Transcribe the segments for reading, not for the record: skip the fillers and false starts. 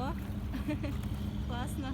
Ого, класно.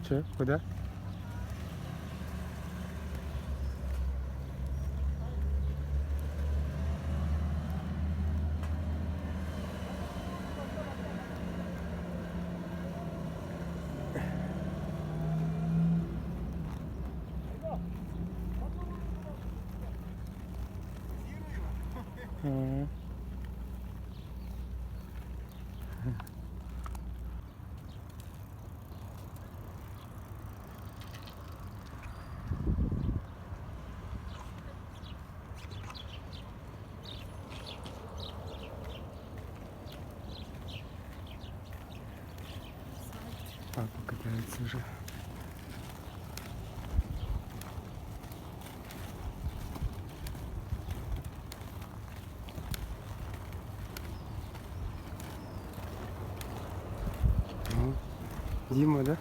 Че, куда? Ага. Папа катается уже. Ну, Дима, да?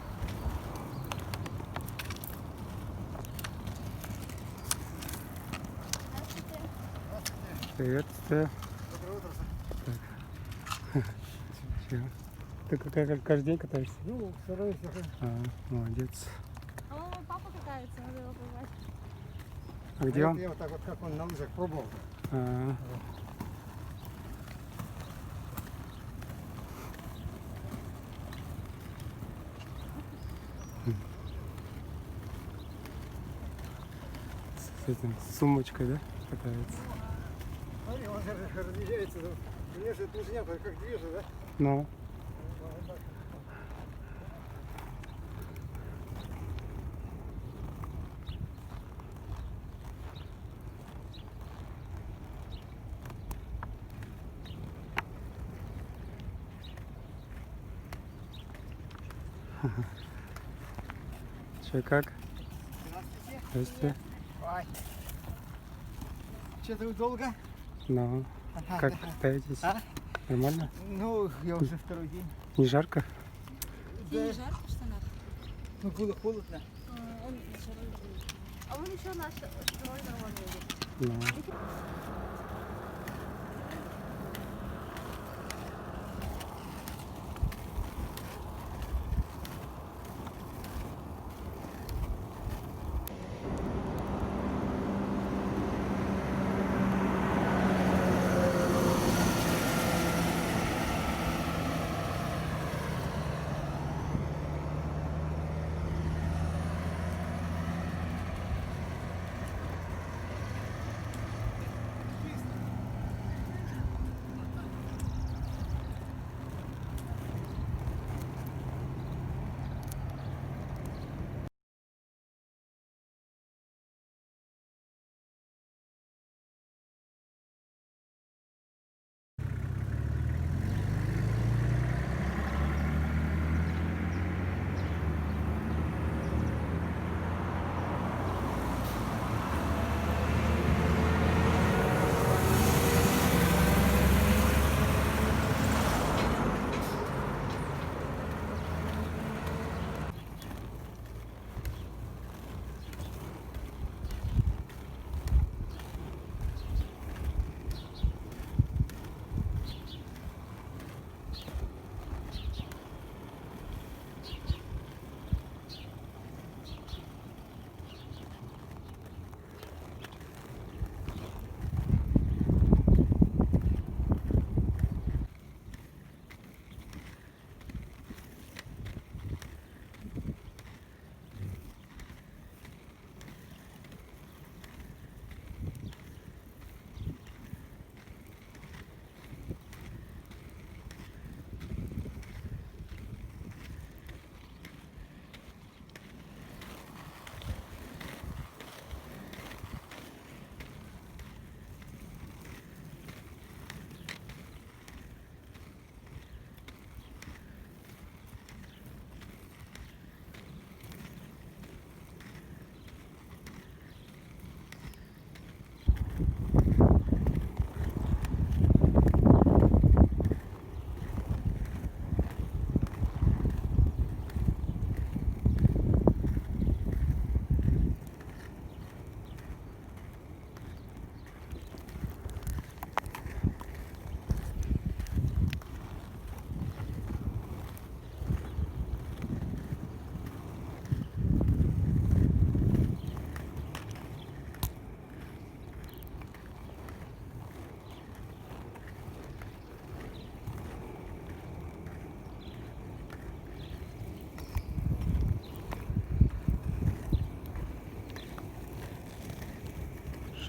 Привет, ты. Доброе утро. Чего? Ты как каждый день катаешься? Ну, стараюсь. Молодец. А вон папа катается, надо его позвать. А где он? Я вот так вот, как он на лыжах пробовал. А, с этим, с сумочкой, да, катается? Смотри, он же разъезжается. У меня же это уже нет, как движется, да? Ну, че как? Здравствуйте. Здрасте. Ой. Что-то вы долго? Ну, Ага, как да. катаетесь? А? Нормально? Ну, я уже второй день. Не жарко? Тебе не жарко в штанах? Ну, было холодно. Он еще разгрузит. А вон еще наш второй нормально едет. Ну.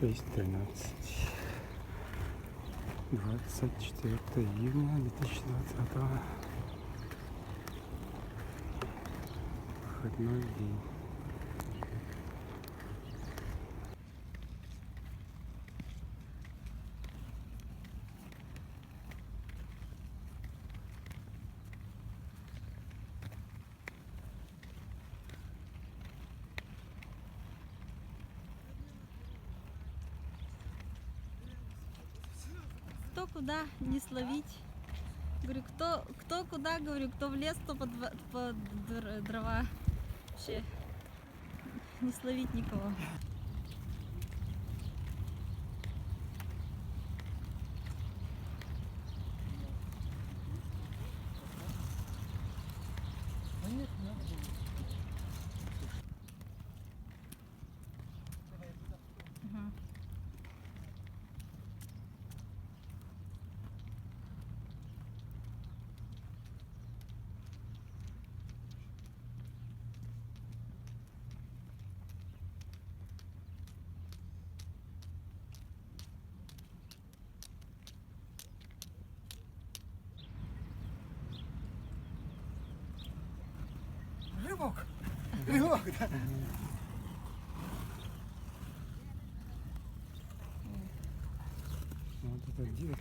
6:13. 24 июня 2020. Выходной день. Кто куда не словить. Говорю, кто куда, говорю, кто в лес, то под дрова. Вообще не словить никого. Мгм. Грибок. Грибок, да. Вот это дверь.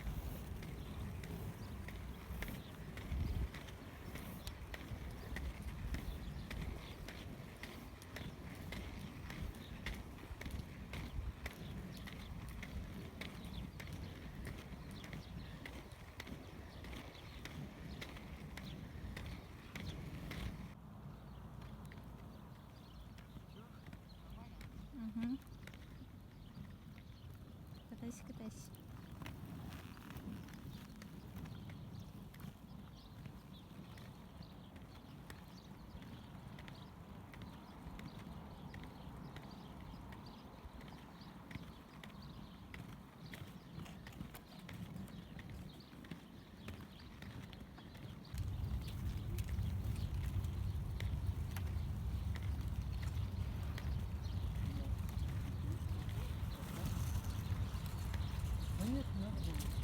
Мгм. Катайся, катайся. Нет, не надо было.